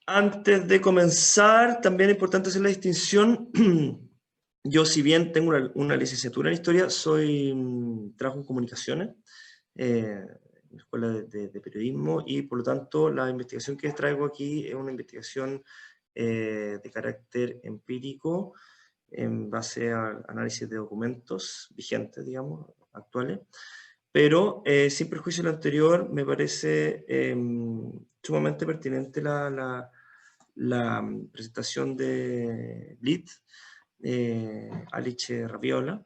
Antes de comenzar, también es importante hacer la distinción. Yo, si bien tengo una licenciatura en Historia, trabajo en Comunicaciones, en la Escuela de Periodismo, y por lo tanto la investigación que traigo aquí es una investigación de carácter empírico, en base al análisis de documentos vigentes, digamos, actuales. Pero, sin perjuicio de lo anterior, me parece sumamente pertinente la presentación de Blit, Alice Raviola,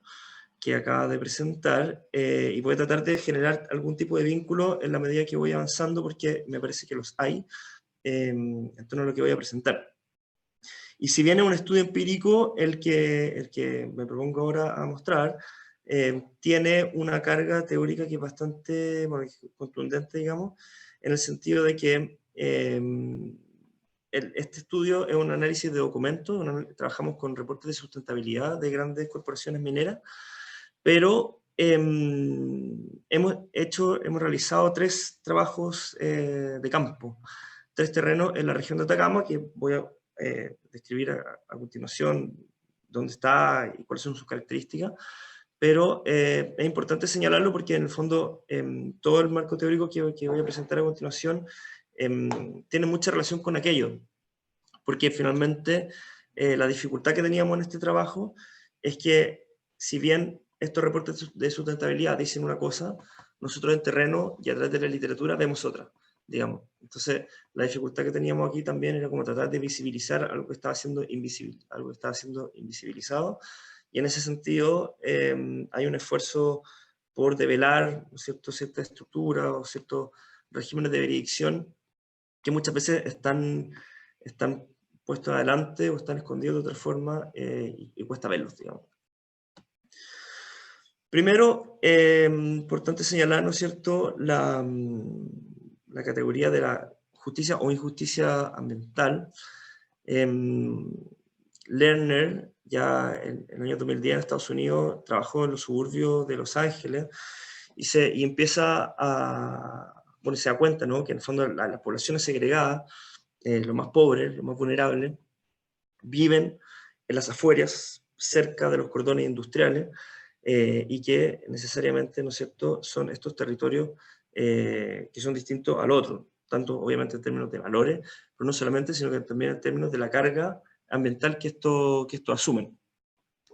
que acaba de presentar, y voy a tratar de generar algún tipo de vínculo en la medida que voy avanzando, porque me parece que los hay en torno a lo que voy a presentar. Y si bien es un estudio empírico el que me propongo ahora a mostrar, tiene una carga teórica que es bastante, bueno, contundente, digamos, en el sentido de que este estudio es un análisis de documentos, trabajamos con reportes de sustentabilidad de grandes corporaciones mineras, pero hemos realizado 3 trabajos de campo, 3 terrenos en la región de Atacama, que voy a describir a continuación dónde está y cuáles son sus características, pero es importante señalarlo porque en el fondo todo el marco teórico que voy a presentar a continuación tiene mucha relación con aquello, porque finalmente la dificultad que teníamos en este trabajo es que, si bien estos reportes de sustentabilidad dicen una cosa, nosotros en terreno y a través de la literatura vemos otra, digamos. Entonces, la dificultad que teníamos aquí también era como tratar de visibilizar algo que estaba siendo invisible, algo que estaba siendo invisibilizado, y en ese sentido hay un esfuerzo por develar, ¿no es cierto?, cierta estructura o ciertos regímenes de veredicción que muchas veces están puestos adelante o están escondidos de otra forma, y cuesta verlos, digamos. Primero, importante señalar, ¿no es cierto?, la categoría de la justicia o injusticia ambiental. Lerner, ya en el año 2010 en Estados Unidos, trabajó en los suburbios de Los Ángeles y empieza bueno, se da cuenta, ¿no?, que en el fondo las poblaciones segregadas, los más pobres, los más vulnerables, viven en las afueras, cerca de los cordones industriales, y que necesariamente, ¿no es cierto?, son estos territorios que son distintos al otro, tanto obviamente en términos de valores, pero no solamente, sino que también en términos de la carga ambiental que esto asumen.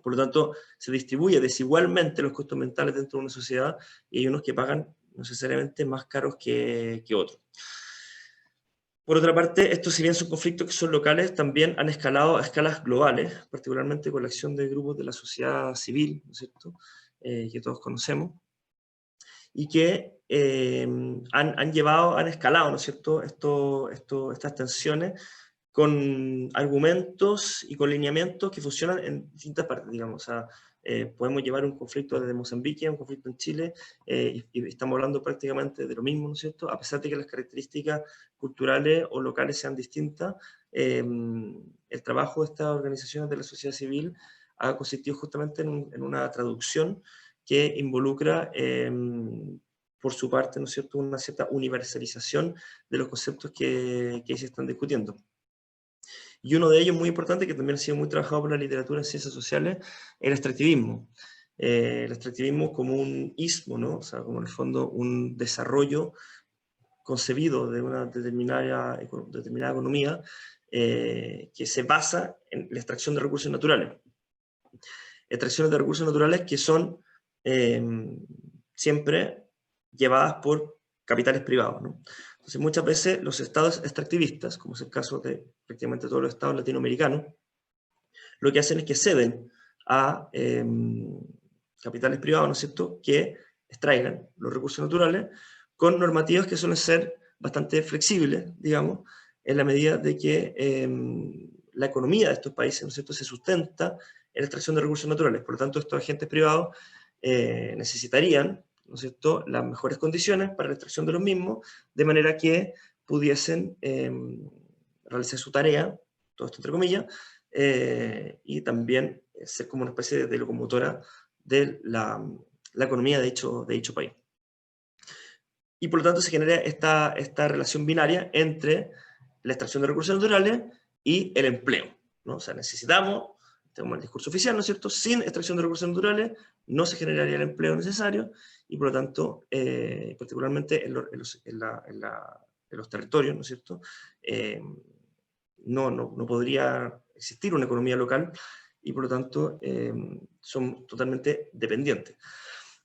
Por lo tanto, se distribuye desigualmente los costos ambientales dentro de una sociedad, y hay unos que pagan necesariamente más caros que otros. Por otra parte, estos, si bien son conflictos que son locales, también han escalado a escalas globales, particularmente con la acción de grupos de la sociedad civil, ¿no es cierto?, que todos conocemos, y que han escalado, ¿no es cierto?, estas tensiones con argumentos y con lineamientos que funcionan en distintas partes, digamos. O sea, podemos llevar un conflicto desde Mozambique a un conflicto en Chile, y estamos hablando prácticamente de lo mismo, ¿no es cierto?, a pesar de que las características culturales o locales sean distintas. El trabajo de estas organizaciones de la sociedad civil ha consistido justamente en una traducción que involucra, por su parte, ¿no es cierto?, una cierta universalización de los conceptos que se están discutiendo. Y uno de ellos muy importante, que también ha sido muy trabajado por la literatura en ciencias sociales, el extractivismo. El extractivismo como un ismo, ¿no?, o sea, como en el fondo un desarrollo concebido de una determinada economía, que se basa en la extracción de recursos naturales. Extracciones de recursos naturales que son siempre llevadas por capitales privados, ¿no? Entonces muchas veces los estados extractivistas, como es el caso de prácticamente todos los estados latinoamericanos, lo que hacen es que ceden a capitales privados, ¿no es cierto?, que extraigan los recursos naturales con normativas que suelen ser bastante flexibles, digamos, en la medida de que la economía de estos países, ¿no es cierto?, se sustenta en la extracción de recursos naturales. Por lo tanto, estos agentes privados necesitarían, ¿no es cierto?, las mejores condiciones para la extracción de los mismos, de manera que pudiesen realizar su tarea, todo esto entre comillas, y también ser como una especie de locomotora de la economía de dicho país. Y por lo tanto se genera esta relación binaria entre la extracción de recursos naturales y el empleo, ¿no? O sea, necesitamos, tenemos el discurso oficial, ¿no es cierto?, sin extracción de recursos naturales no se generaría el empleo necesario y por lo tanto, particularmente en los territorios, ¿no es cierto?, no podría existir una economía local y por lo tanto son totalmente dependientes.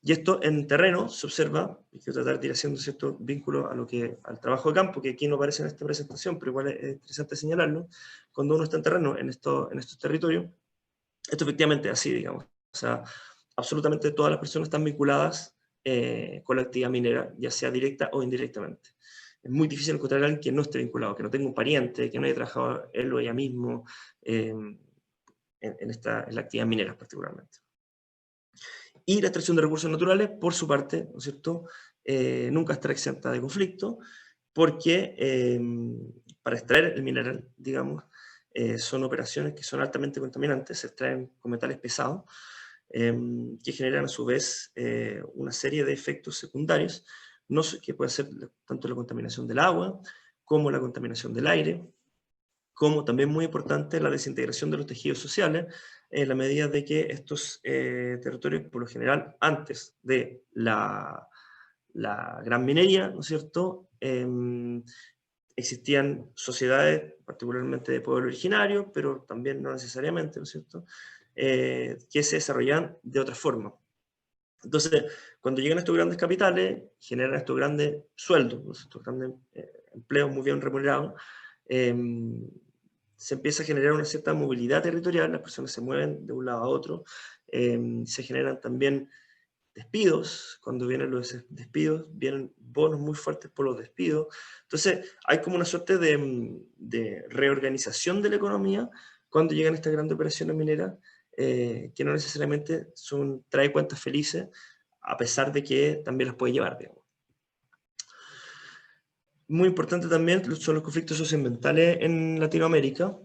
Y esto en terreno se observa, y quiero tratar de ir haciendo cierto vínculo al trabajo de campo, que aquí no aparece en esta presentación, pero igual es interesante señalarlo, cuando uno está en terreno en estos territorios, esto efectivamente es así, digamos. O sea, absolutamente todas las personas están vinculadas con la actividad minera, ya sea directa o indirectamente. Es muy difícil encontrar a alguien que no esté vinculado, que no tenga un pariente, que no haya trabajado él o ella mismo en la actividad minera particularmente. Y la extracción de recursos naturales, por su parte, ¿no es cierto?, nunca estará exenta de conflicto, porque para extraer el mineral, digamos, son operaciones que son altamente contaminantes, se extraen con metales pesados, que generan a su vez una serie de efectos secundarios, que puede ser tanto la contaminación del agua, como la contaminación del aire, como también muy importante la desintegración de los tejidos sociales, en la medida de que estos territorios, por lo general, antes de la gran minería, ¿no es cierto?, existían sociedades, particularmente de pueblo originario, pero también no necesariamente, ¿no es cierto?, que se desarrollaban de otra forma. Entonces, cuando llegan estos grandes capitales, generan estos grandes sueldos, ¿no? Estos grandes empleos muy bien remunerados, se empieza a generar una cierta movilidad territorial, las personas se mueven de un lado a otro, se generan también despidos, cuando vienen los despidos, vienen bonos muy fuertes por los despidos. Entonces, hay como una suerte de reorganización de la economía cuando llegan estas grandes operaciones mineras, que no necesariamente trae cuentas felices, a pesar de que también las puede llevar, digamos. Muy importante también son los conflictos socioambientales en Latinoamérica.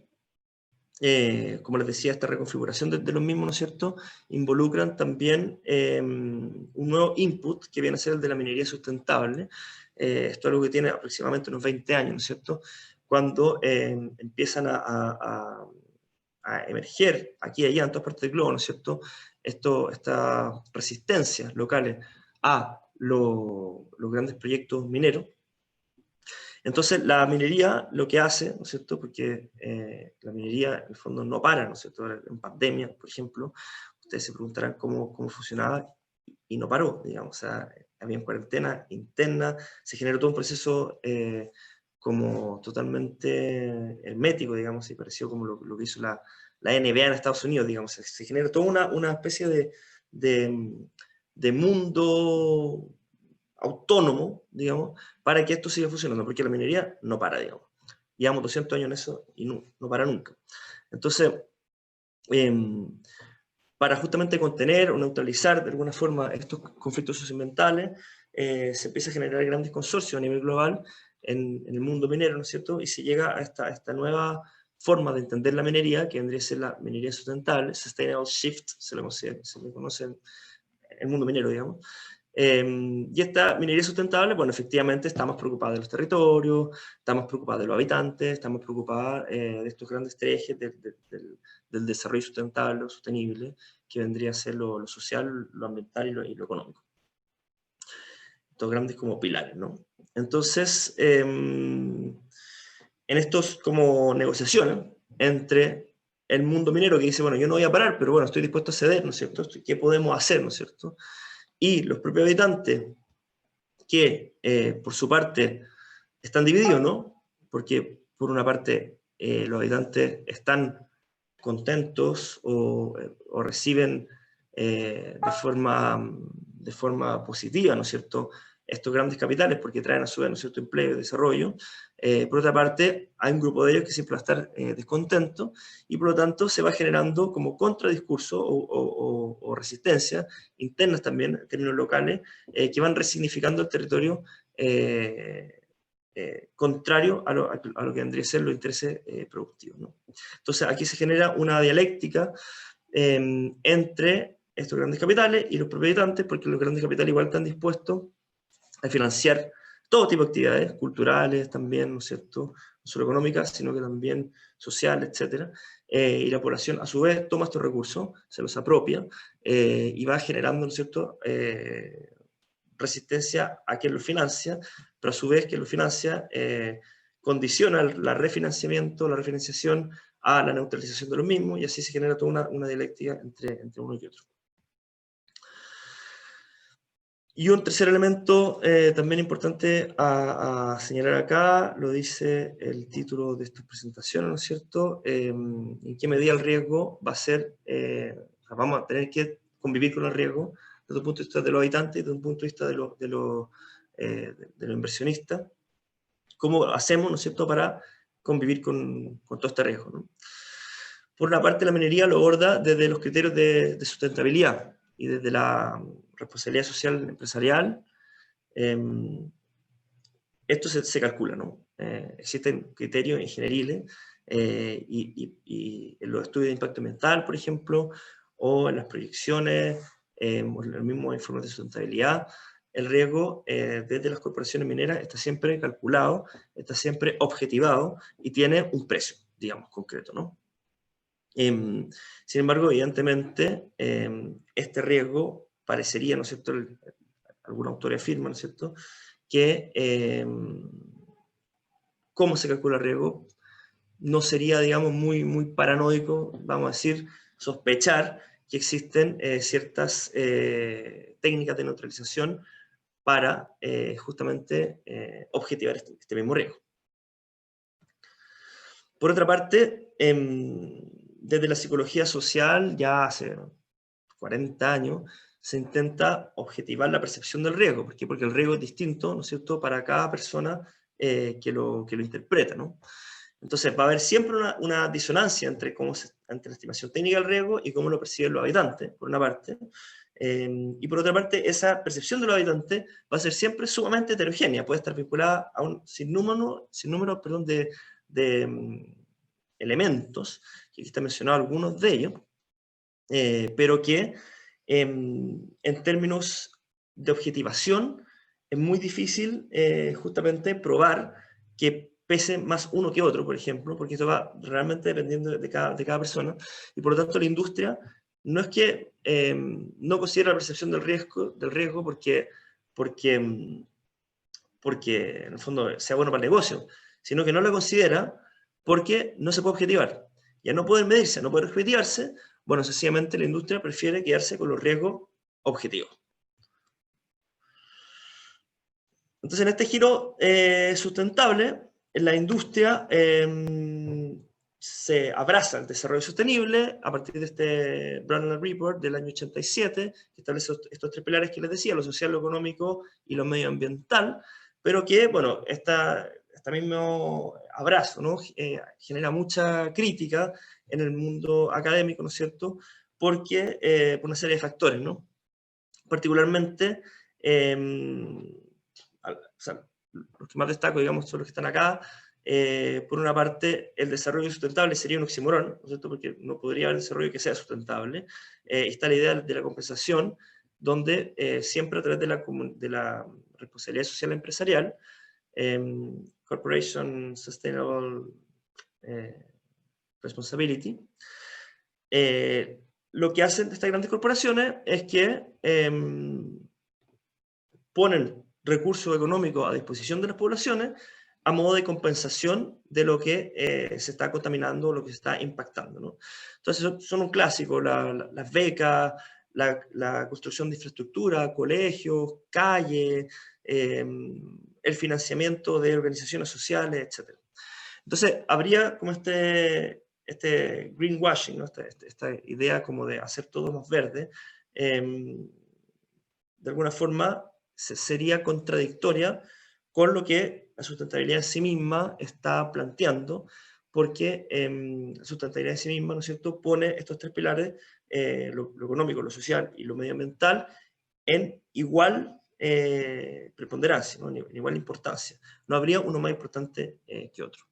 Como les decía, esta reconfiguración de los mismos, ¿no es cierto?, involucran también un nuevo input que viene a ser el de la minería sustentable. Esto es algo que tiene aproximadamente unos 20 años, ¿no es cierto?, cuando empiezan a emerger aquí y allá en todas partes del globo, ¿no es cierto?, estas resistencias locales a los grandes proyectos mineros. Entonces, la minería lo que hace, ¿no es cierto?, porque la minería en el fondo no para, ¿no es cierto?, en pandemia, por ejemplo, ustedes se preguntarán cómo funcionaba y no paró, digamos, o sea, había cuarentena interna, se generó todo un proceso como totalmente hermético, digamos, y pareció como lo que hizo la NBA en Estados Unidos, digamos, se generó toda una especie de mundo autónomo, digamos, para que esto siga funcionando, porque la minería no para, digamos. Llevamos 200 años en eso y no para nunca. Entonces, para justamente contener o neutralizar de alguna forma estos conflictos socioambientales, se empieza a generar grandes consorcios a nivel global en el mundo minero, ¿no es cierto? Y se llega a esta nueva forma de entender la minería, que vendría a ser la minería sustentable, Sustainable Shift, se le conoce en el mundo minero, digamos. Y esta minería sustentable, bueno, efectivamente estamos preocupados de los territorios, estamos preocupados de los habitantes, estamos preocupados de estos grandes ejes del desarrollo sustentable o sostenible, que vendría a ser lo social, lo ambiental y lo económico. Estos grandes como pilares, ¿no? Entonces, en estos como negociaciones entre el mundo minero que dice, bueno, yo no voy a parar, pero bueno, estoy dispuesto a ceder, ¿no es cierto? ¿Qué podemos hacer, ¿no es cierto? Y los propios habitantes que por su parte están divididos, ¿no? Porque por una parte los habitantes están contentos o reciben de forma positiva, ¿no es cierto?, estos grandes capitales porque traen a su vez, ¿no es cierto?, empleo y desarrollo. Por otra parte, hay un grupo de ellos que siempre va a estar descontento y por lo tanto se va generando como contradiscurso o resistencia internas también, en términos locales, que van resignificando el territorio contrario a lo que vendría a ser los intereses productivos, ¿no? Entonces aquí se genera una dialéctica entre estos grandes capitales y los propios habitantes, porque los grandes capitales igual están dispuestos a financiar todo tipo de actividades, culturales también, ¿no es cierto?, no solo económicas, sino que también sociales, etc. Y la población a su vez toma estos recursos, se los apropia y va generando, ¿no es cierto?, resistencia a quien lo financia, pero a su vez quien lo financia condiciona el refinanciamiento, la refinanciación a la neutralización de los mismos, y así se genera toda una dialéctica entre uno y otro. Y un tercer elemento también importante a señalar acá, lo dice el título de esta presentación, ¿no es cierto? En qué medida el riesgo va a ser, o sea, vamos a tener que convivir con el riesgo desde un punto de vista de los habitantes y desde un punto de vista de los inversionistas. ¿Cómo hacemos, ¿no es cierto?, para convivir con todo este riesgo, ¿no? Por una parte, la minería lo aborda desde los criterios de sustentabilidad y desde la responsabilidad social empresarial. Esto se calcula, ¿no? Existen criterios ingenieriles y en los estudios de impacto ambiental, por ejemplo, o en las proyecciones, o en los mismos informes de sustentabilidad, el riesgo desde las corporaciones mineras está siempre calculado, está siempre objetivado y tiene un precio, digamos, concreto, ¿no? Sin embargo, evidentemente, este riesgo parecería, ¿no es cierto?, alguna autoría afirma, ¿no es cierto?, que cómo se calcula el riesgo no sería, digamos, muy paranoico, vamos a decir, sospechar que existen ciertas técnicas de neutralización para justamente objetivar este mismo riesgo. Por otra parte, desde la psicología social, ya hace 40 años, se intenta objetivar la percepción del riesgo. ¿Por qué? Porque el riesgo es distinto, ¿no es cierto?, para cada persona que lo interpreta, ¿no? Entonces va a haber siempre una disonancia entre la estimación técnica del riesgo y cómo lo perciben los habitantes, por una parte. Y por otra parte, esa percepción de los habitantes va a ser siempre sumamente heterogénea, puede estar vinculada a un sinnúmero de elementos, que aquí están mencionados algunos de ellos, pero que en términos de objetivación es muy difícil justamente probar que pese más uno que otro, por ejemplo, porque esto va realmente dependiendo de cada persona, y por lo tanto la industria no es que no considera la percepción del riesgo porque en el fondo sea bueno para el negocio, sino que no la considera porque no se puede objetivar. Y al no poder medirse, no poder objetivarse, bueno, sencillamente la industria prefiere quedarse con los riesgos objetivos. Entonces, en este giro sustentable, la industria se abraza el desarrollo sostenible a partir de este Brundtland Report del año 87, que establece estos tres pilares que les decía, lo social, lo económico y lo medioambiental, pero que, bueno, este mismo abrazo, ¿no?, genera mucha crítica en el mundo académico, ¿no es cierto?, porque por una serie de factores, ¿no? Particularmente, o sea, los que más destaco, digamos, son los que están acá. Por una parte, el desarrollo sustentable sería un oxímoron, ¿no es cierto?, porque no podría haber desarrollo que sea sustentable. Está la idea de la compensación, donde siempre a través de la responsabilidad social empresarial, Corporation Sustainable Responsibility, lo que hacen estas grandes corporaciones es que ponen recursos económicos a disposición de las poblaciones a modo de compensación de lo que se está contaminando, lo que se está impactando, ¿no? Entonces son un clásico, las becas, la construcción de infraestructura, colegios, calles, el financiamiento de organizaciones sociales, etc. Entonces, habría como este greenwashing, ¿no? Esta idea como de hacer todo más verde, de alguna forma sería contradictoria con lo que la sustentabilidad en sí misma está planteando, porque la sustentabilidad en sí misma, ¿no es cierto?, pone estos tres pilares, lo económico, lo social y lo medioambiental, en igual preponderancia, ¿no? En igual importancia. No habría uno más importante que otro.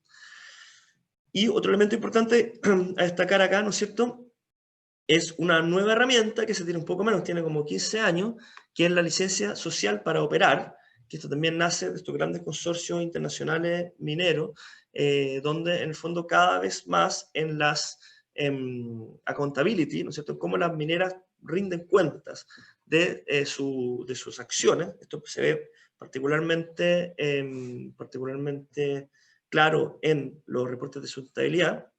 Y otro elemento importante a destacar acá, ¿no es cierto?, es una nueva herramienta que se tiene un poco menos, tiene como 15 años, que es la licencia social para operar, que esto también nace de estos grandes consorcios internacionales mineros, donde en el fondo cada vez más en las accountability, ¿no es cierto?, cómo las mineras rinden cuentas de sus acciones. Esto se ve particularmente claro en los reportes de sustentabilidad.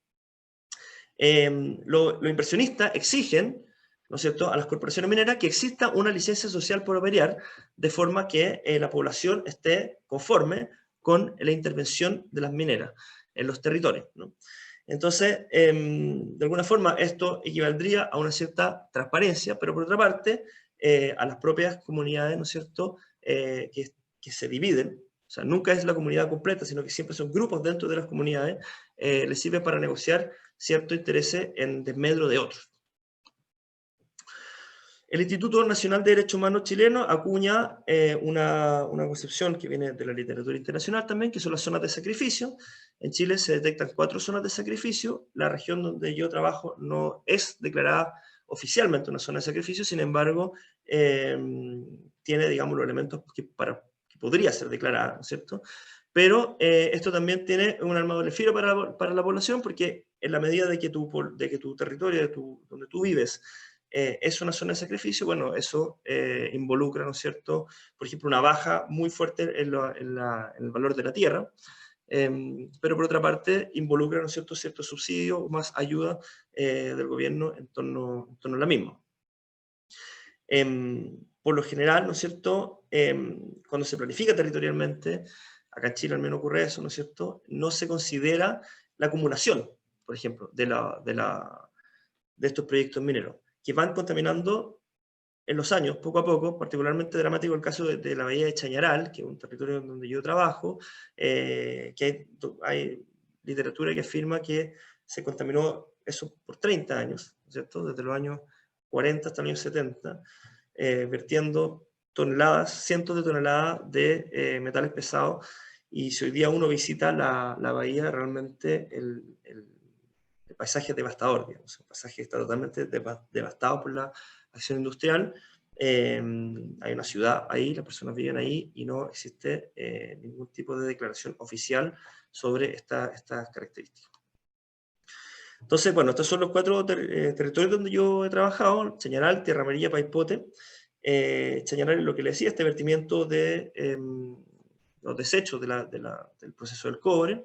Los inversionistas exigen, ¿no es cierto?, a las corporaciones mineras que exista una licencia social por operar, de forma que la población esté conforme con la intervención de las mineras en los territorios, ¿no? Entonces, de alguna forma, esto equivaldría a una cierta transparencia, pero por otra parte, a las propias comunidades, ¿no es cierto?, que se dividen, o sea, nunca es la comunidad completa, sino que siempre son grupos dentro de las comunidades, les sirve para negociar cierto interés en desmedro de otros. El Instituto Nacional de Derechos Humanos chileno acuña una concepción que viene de la literatura internacional también, que son las zonas de sacrificio. En Chile se detectan 4 zonas de sacrificio. La región donde yo trabajo no es declarada oficialmente una zona de sacrificio, sin embargo, tiene, digamos, los elementos que podría ser declarada, ¿no es cierto? Pero esto también tiene un arma de doble filo para la población, porque en la medida de que tu territorio, donde tú vives, es una zona de sacrificio, bueno, eso involucra, ¿no es cierto?, por ejemplo, una baja muy fuerte en el valor de la tierra, pero por otra parte involucra, ¿no es cierto?, ciertos subsidios o más ayuda del gobierno en torno a la misma. Por lo general, ¿no es cierto?, cuando se planifica territorialmente, acá en Chile al menos ocurre eso, ¿no es cierto?, no se considera la acumulación, por ejemplo, de estos proyectos mineros, que van contaminando en los años, poco a poco. Particularmente dramático el caso de la bahía de Chañaral, que es un territorio donde yo trabajo, que hay literatura que afirma que se contaminó eso por 30 años, ¿cierto?, desde los años 40 hasta los años 70, vertiendo cientos de toneladas de metales pesados, y si hoy día uno visita la bahía, realmente el paisaje es devastador, digamos. El paisaje está totalmente devastado por la acción industrial. Hay una ciudad ahí, las personas viven ahí y no existe ningún tipo de declaración oficial sobre estas características. Entonces, bueno, estos son los 4 territorios donde yo he trabajado: Chañaral, Tierra Amarilla, Paipote. Chañaral es lo que le decía, este vertimiento de los desechos del proceso del cobre.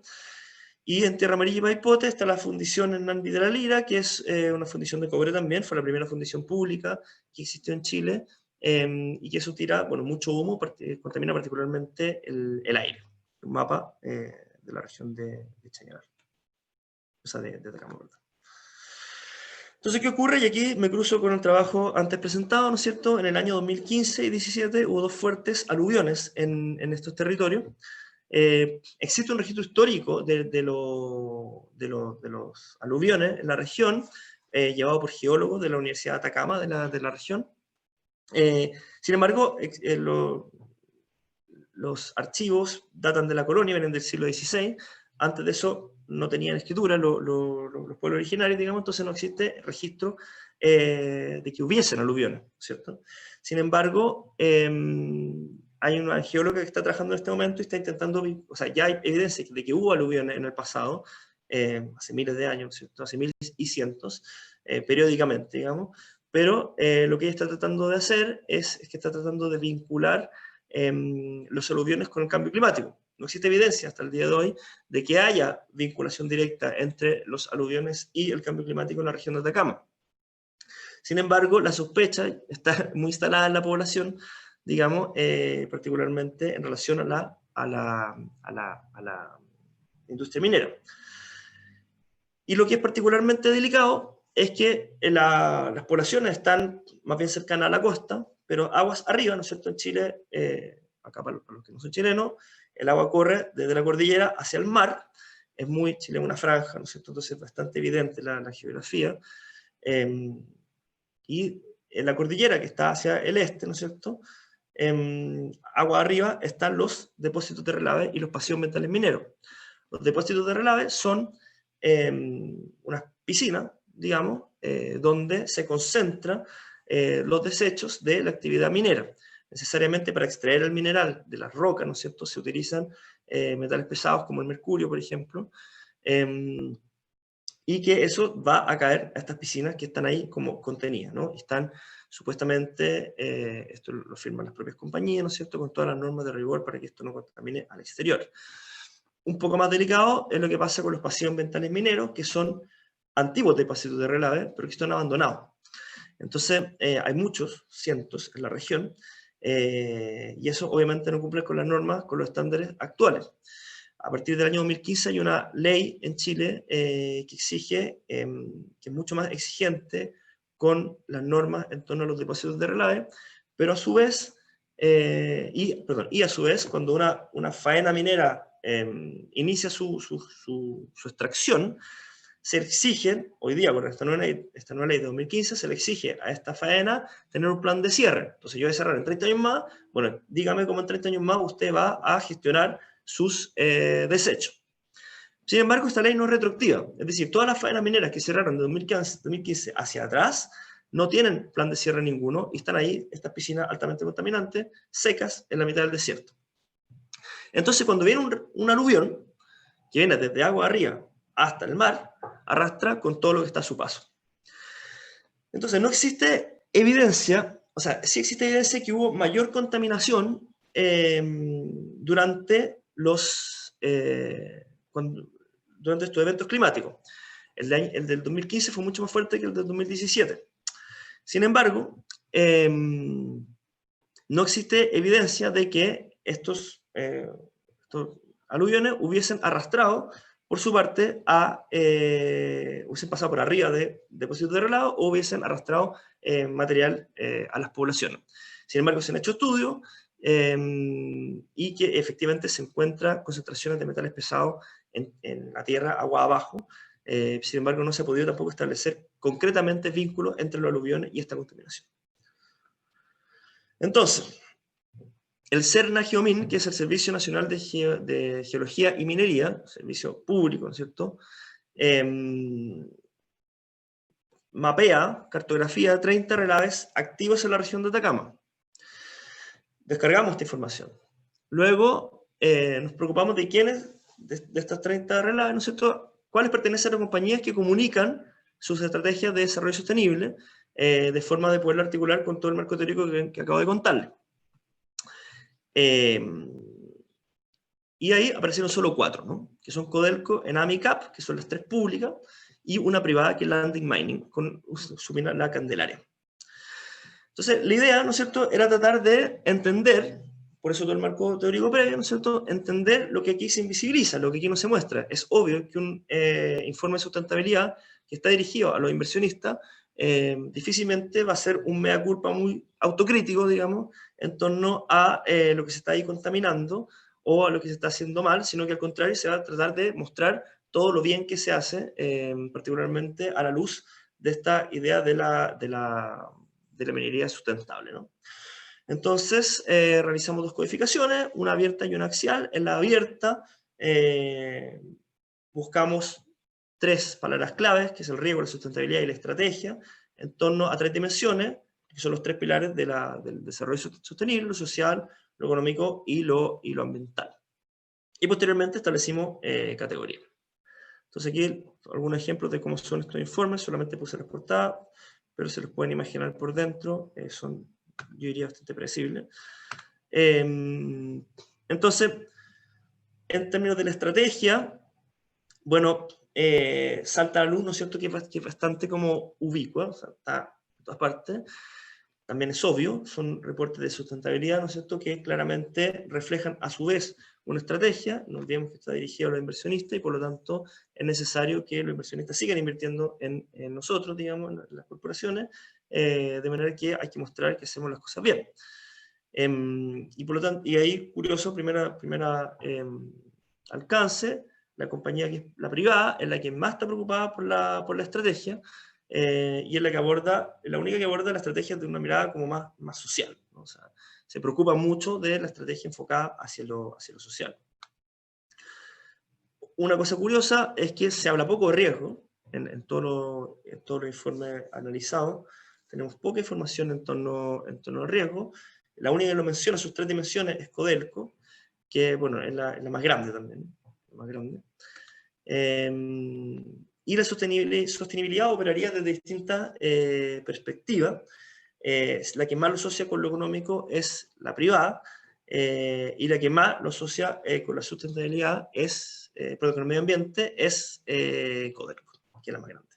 Y en Tierra Amarilla y Paipote está la fundición Hernán Vidal de la Lira, que es una fundición de cobre también, fue la primera fundición pública que existió en Chile, y que eso tira, bueno, mucho humo, contamina particularmente el aire. Un mapa de la región de Chañaral, o sea, de Atacama, ¿verdad? Entonces, ¿qué ocurre? Y aquí me cruzo con el trabajo antes presentado, ¿no es cierto? En el año 2015 y 2017 hubo 2 fuertes aluviones en estos territorios. Existe un registro histórico de los aluviones en la región, llevado por geólogos de la Universidad de Atacama, de la región. Sin embargo, los archivos datan de la colonia, vienen del siglo XVI. Antes de eso no tenían escritura los pueblos originarios, digamos, entonces no existe registro de que hubiesen aluviones, ¿cierto? Sin embargo, hay una geóloga que está trabajando en este momento y está intentando, o sea, ya hay evidencia de que hubo aluviones en el pasado, hace miles de años, ¿cierto?, hace miles y cientos, periódicamente, digamos, pero lo que ella está tratando de hacer es que está tratando de vincular los aluviones con el cambio climático. No existe evidencia hasta el día de hoy de que haya vinculación directa entre los aluviones y el cambio climático en la región de Atacama. Sin embargo, la sospecha está muy instalada en la población, digamos, particularmente en relación a la industria minera. Y lo que es particularmente delicado es que las poblaciones están más bien cercanas a la costa, pero aguas arriba, ¿no es cierto? En Chile, acá para los que no son chilenos, el agua corre desde la cordillera hacia el mar. Chile es una franja, ¿no es cierto? Entonces es bastante evidente la geografía. Y en la cordillera que está hacia el este, ¿no es cierto? Agua arriba están los depósitos de relave y los pasivos ambientales mineros. Los depósitos de relave son unas piscinas, digamos, donde se concentran los desechos de la actividad minera. Necesariamente para extraer el mineral de las rocas, ¿no es cierto?, se utilizan metales pesados como el mercurio, por ejemplo, y que eso va a caer a estas piscinas que están ahí como contenidas, ¿no? Y están supuestamente, esto lo firman las propias compañías, ¿no es cierto?, con todas las normas de rigor para que esto no contamine al exterior. Un poco más delicado es lo que pasa con los pasivos ambientales mineros, que son antiguos depósitos de relave, pero que están abandonados. Entonces, hay muchos, cientos en la región, y eso obviamente no cumple con las normas, con los estándares actuales. A partir del año 2015 hay una ley en Chile que exige, que es mucho más exigente con las normas en torno a los depósitos de relave, pero a su vez, y a su vez, cuando una faena minera inicia su extracción, se exige, hoy día con esta nueva ley de 2015, se le exige a esta faena tener un plan de cierre. Entonces yo voy a cerrar en 30 años más, bueno, dígame cómo en 30 años más usted va a gestionar sus desechos. Sin embargo, esta ley no es retroactiva, es decir, todas las faenas mineras que cerraron de 2015 hacia atrás no tienen plan de cierre ninguno y están ahí, estas piscinas altamente contaminantes, secas en la mitad del desierto. Entonces, cuando viene un aluvión, que viene desde agua arriba hasta el mar, arrastra con todo lo que está a su paso. Entonces, no existe evidencia, o sea, sí existe evidencia que hubo mayor contaminación durante estos eventos climáticos. El del 2015 fue mucho más fuerte que el del 2017. Sin embargo, no existe evidencia de que estos aluviones hubiesen arrastrado, por su parte, hubiesen pasado por arriba de depósitos de relave o hubiesen arrastrado material a las poblaciones. Sin embargo, se han hecho estudios y que efectivamente se encuentran concentraciones de metales pesados en la tierra, agua abajo. Sin embargo, no se ha podido tampoco establecer concretamente vínculos entre los aluviones y esta contaminación. Entonces, el CERNA-GEOMIN, que es el Servicio Nacional de Geología y Minería, servicio público, ¿no es cierto?, mapea, cartografía 30 relaves activos en la región de Atacama. Descargamos esta información. Luego nos preocupamos de quiénes, de estas 30 relaves, ¿no es cierto?, cuáles pertenecen a compañías que comunican sus estrategias de desarrollo sostenible de forma de poder articular con todo el marco teórico que acabo de contarles. Y ahí aparecieron solo 4, ¿no?, que son Codelco, Enami y CAP, que son las 3 públicas, y una privada que es Landing Mining, con su mina La Candelaria. Entonces, la idea, ¿no es cierto?, era tratar de entender, por eso todo el marco teórico previo, ¿no es cierto?, entender lo que aquí se invisibiliza, lo que aquí no se muestra. Es obvio que un informe de sustentabilidad que está dirigido a los inversionistas difícilmente va a ser un mea culpa muy autocrítico, digamos, en torno a lo que se está ahí contaminando o a lo que se está haciendo mal, sino que al contrario se va a tratar de mostrar todo lo bien que se hace, particularmente a la luz de esta idea de la minería sustentable, ¿no? Entonces, realizamos 2 codificaciones, una abierta y una axial. En la abierta buscamos 3 palabras claves, que es el riesgo, la sustentabilidad y la estrategia, en torno a 3 dimensiones, que son los 3 pilares del desarrollo sostenible, lo social, lo económico y lo ambiental. Y posteriormente establecimos categorías. Entonces aquí algunos ejemplos de cómo son estos informes, solamente puse las portadas, pero se los pueden imaginar por dentro, son, yo diría, bastante predecibles. Entonces, en términos de la estrategia, bueno, salta a la luz, ¿no es cierto?, que es bastante como ubicua, o sea, está todas partes. También es obvio, son reportes de sustentabilidad, ¿no es cierto?, que claramente reflejan a su vez una estrategia, no olvidemos que está dirigido a los inversionistas y por lo tanto es necesario que los inversionistas sigan invirtiendo en nosotros, digamos, en las corporaciones, de manera que hay que mostrar que hacemos las cosas bien. Y por lo tanto, y ahí, curioso, primera alcance, la compañía que es la privada es la que más está preocupada por la estrategia, y es la que aborda, la única que aborda la estrategia de una mirada como más social, ¿no? O sea, se preocupa mucho de la estrategia enfocada hacia lo social. Una cosa curiosa es que se habla poco de riesgo en todos los informes analizados. Tenemos poca información en torno al riesgo. La única que lo menciona en sus 3 dimensiones es Codelco, que bueno, es la más grande también. La más grande. Y la sostenibilidad operaría desde distintas perspectivas. La que más lo asocia con lo económico es la privada, y la que más lo asocia con la sustentabilidad con el medio ambiente es Codelco, que es la más grande.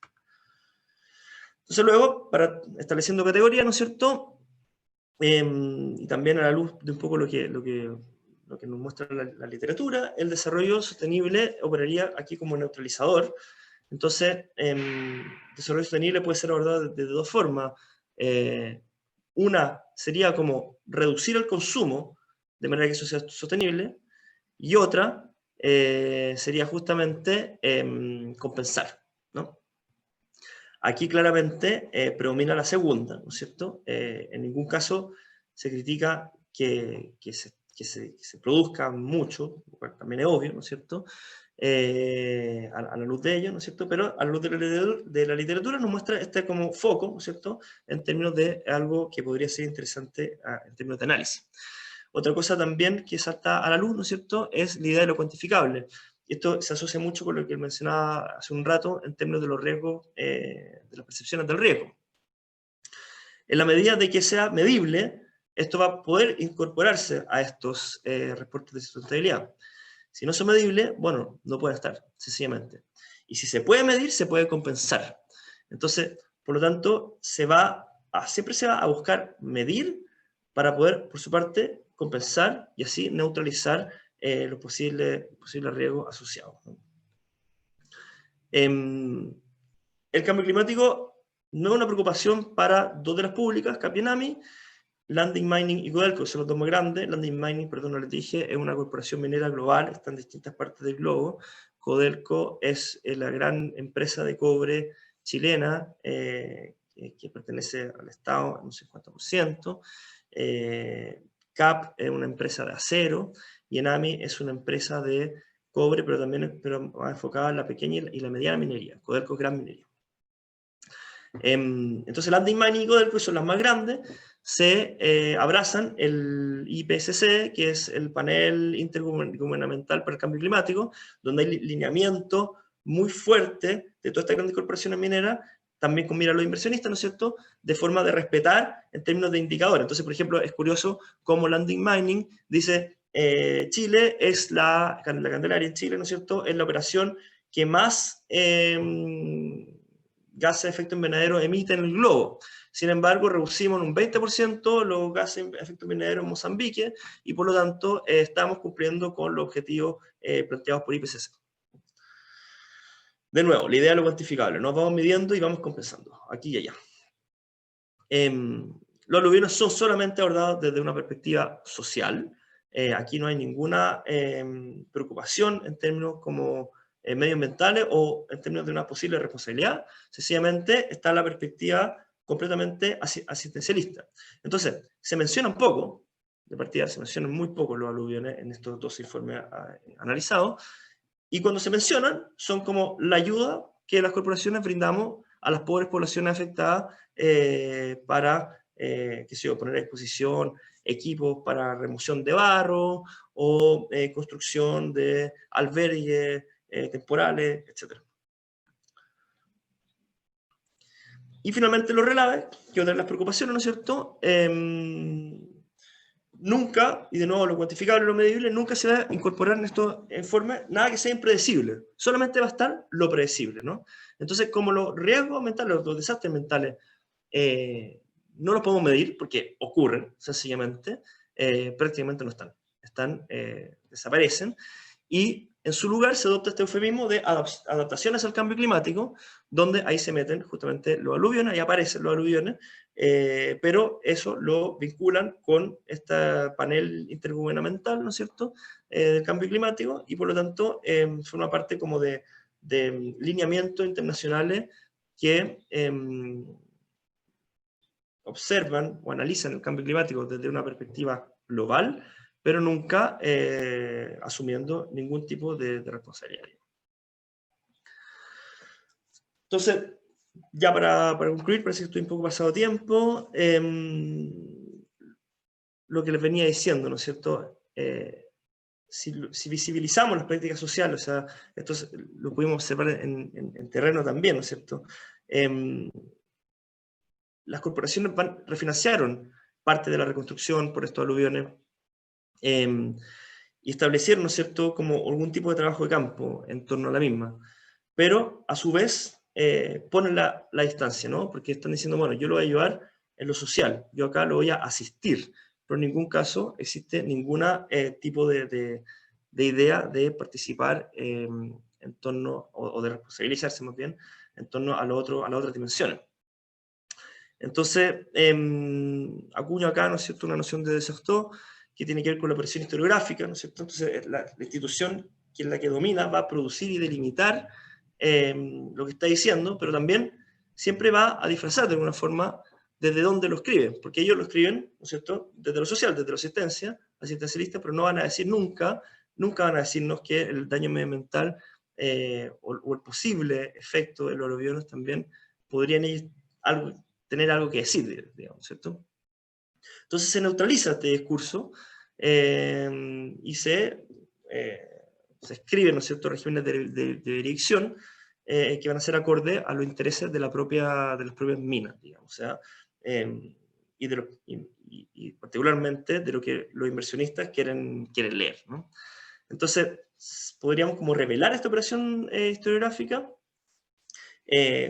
Entonces luego, para estableciendo categorías, ¿no es cierto? Y también a la luz de un poco lo que nos muestra la literatura, el desarrollo sostenible operaría aquí como neutralizador. Entonces, desarrollo sostenible puede ser abordado de 2 formas. Una sería como reducir el consumo de manera que eso sea sostenible, y otra sería justamente compensar, ¿no? Aquí claramente predomina la segunda, ¿no es cierto? En ningún caso se critica que se produzca mucho, lo cual también es obvio, ¿no es cierto? A la luz de ello, ¿no es cierto? Pero a la luz de la literatura nos muestra este como foco, ¿no es cierto?, en términos de algo que podría ser interesante en términos de análisis. Otra cosa también que salta a la luz, ¿no es cierto?, es la idea de lo cuantificable. Y esto se asocia mucho con lo que mencionaba hace un rato en términos de los riesgos, de las percepciones del riesgo. En la medida de que sea medible, esto va a poder incorporarse a estos reportes de sustentabilidad. Si no son medibles, bueno, no pueden estar, sencillamente. Y si se puede medir, se puede compensar. Entonces, por lo tanto, siempre se va a buscar medir para poder, por su parte, compensar y así neutralizar los posibles riesgos asociados, ¿no? El cambio climático no es una preocupación para 2 de las públicas, Capinami, Lundin Mining y Codelco, son los 2 más grandes. Lundin Mining, perdón, no les dije, es una corporación minera global, está en distintas partes del globo. Codelco es la gran empresa de cobre chilena, que pertenece al Estado en un 50%. CAP es una empresa de acero, y Enami es una empresa de cobre, pero también más enfocada en la pequeña y la mediana minería. Codelco es gran minería. Entonces, Lundin Mining y Codelco son las más grandes, se abrazan el IPCC, que es el panel intergubernamental para el cambio climático, donde hay lineamiento muy fuerte de todas estas grandes corporaciones mineras, también con mira a los inversionistas, ¿no es cierto?, de forma de respetar en términos de indicadores. Entonces, por ejemplo, es curioso cómo Lundin Mining dice, Chile es la Candelaria en Chile, ¿no es cierto?, es la operación que más gases de efecto invernadero emite en el globo. Sin embargo, reducimos en un 20% los gases de efecto invernadero en Mozambique, y por lo tanto estamos cumpliendo con los objetivos planteados por IPCC. De nuevo, la idea de lo cuantificable. Nos vamos midiendo y vamos compensando, aquí y allá. Los aluviones son solamente abordados desde una perspectiva social. Aquí no hay ninguna preocupación en términos como medioambientales o en términos de una posible responsabilidad. Sencillamente está la perspectiva completamente asistencialista. Entonces, se menciona un poco, de partida se mencionan muy poco los aluviones en estos 2 informes analizados, y cuando se mencionan son como la ayuda que las corporaciones brindamos a las pobres poblaciones afectadas para, qué sé yo, poner a disposición equipos para remoción de barro o construcción de albergues temporales, etc. Y finalmente los relaves, que otra de las preocupaciones, ¿no es cierto? Nunca, y de nuevo lo cuantificable, lo medible, nunca se va a incorporar en estos informes nada que sea impredecible. Solamente va a estar lo predecible, ¿no? Entonces, como los riesgos mentales, los desastres mentales, no los podemos medir porque ocurren, sencillamente, prácticamente no están, desaparecen, y en su lugar se adopta este eufemismo de adaptaciones al cambio climático, donde ahí se meten justamente los aluviones, ahí aparecen los aluviones, pero eso lo vinculan con este panel intergubernamental, ¿no es cierto?, del cambio climático, y por lo tanto forma parte como de lineamientos internacionales que observan o analizan el cambio climático desde una perspectiva global, pero nunca asumiendo ningún tipo de responsabilidad. Entonces, ya para concluir, parece que estoy un poco pasado tiempo, lo que les venía diciendo, ¿no es cierto? Si visibilizamos las prácticas sociales, o sea, esto lo pudimos observar en terreno también, ¿no es cierto? Las corporaciones refinanciaron parte de la reconstrucción por estos aluviones, y establecieron, ¿no es cierto?, como algún tipo de trabajo de campo en torno a la misma. Pero, a su vez, ponen la distancia, ¿no? Porque están diciendo, bueno, yo lo voy a ayudar en lo social, yo acá lo voy a asistir, pero en ningún caso existe ningún tipo de idea de participar en torno, o de responsabilizarse más bien, en torno a las otras dimensiones. Entonces, acuño acá, ¿no es cierto?, una noción de desautor que tiene que ver con la presión historiográfica, ¿no es cierto? Entonces, la institución, que es la que domina, va a producir y delimitar lo que está diciendo, pero también siempre va a disfrazar de alguna forma desde dónde lo escriben, porque ellos lo escriben, ¿no es cierto?, desde lo social, desde la asistencialista, pero no van a decir nunca van a decirnos que el daño medioambiental o el posible efecto de los aluviones también podrían tener algo que decir, digamos, ¿cierto? Entonces se neutraliza este discurso y se escriben, ¿no es cierto?, regímenes de dirección que van a ser acorde a los intereses de las propias minas, digamos, o sea, y particularmente de lo que los inversionistas quieren leer, ¿no? Entonces, podríamos como revelar esta operación historiográfica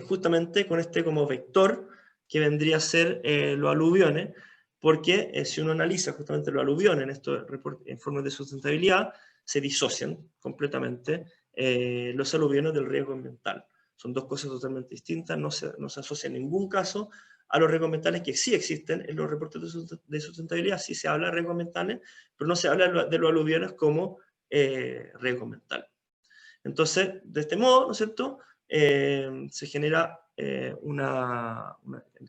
justamente con este como vector que vendría a ser los aluviones, porque si uno analiza justamente los aluviones en estos informes de sustentabilidad, se disocian completamente los aluviones del riesgo ambiental. Son dos cosas totalmente distintas, no se asocia en ningún caso a los riesgos ambientales que sí existen en los reportes de sustentabilidad, sí se habla de riesgos ambientales, pero no se habla de los aluviones como riesgo ambiental. Entonces, de este modo, ¿no es cierto?, se genera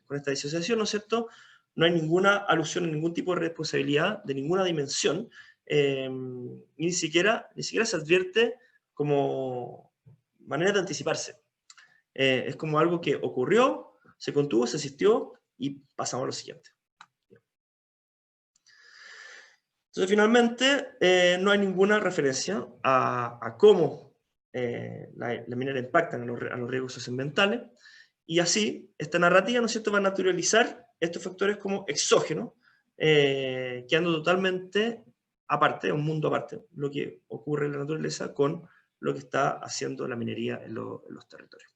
con esta disociación, ¿no es cierto?, no hay ninguna alusión a ningún tipo de responsabilidad de ninguna dimensión, ni siquiera se advierte como manera de anticiparse. Es como algo que ocurrió, se contuvo, se asistió y pasamos a lo siguiente. Entonces, finalmente, no hay ninguna referencia a cómo la minera impacta a los riesgos socioambientales, y así, esta narrativa, ¿no es cierto?, va a naturalizar estos factores como exógenos, quedando totalmente aparte, un mundo aparte, lo que ocurre en la naturaleza con lo que está haciendo la minería en los territorios.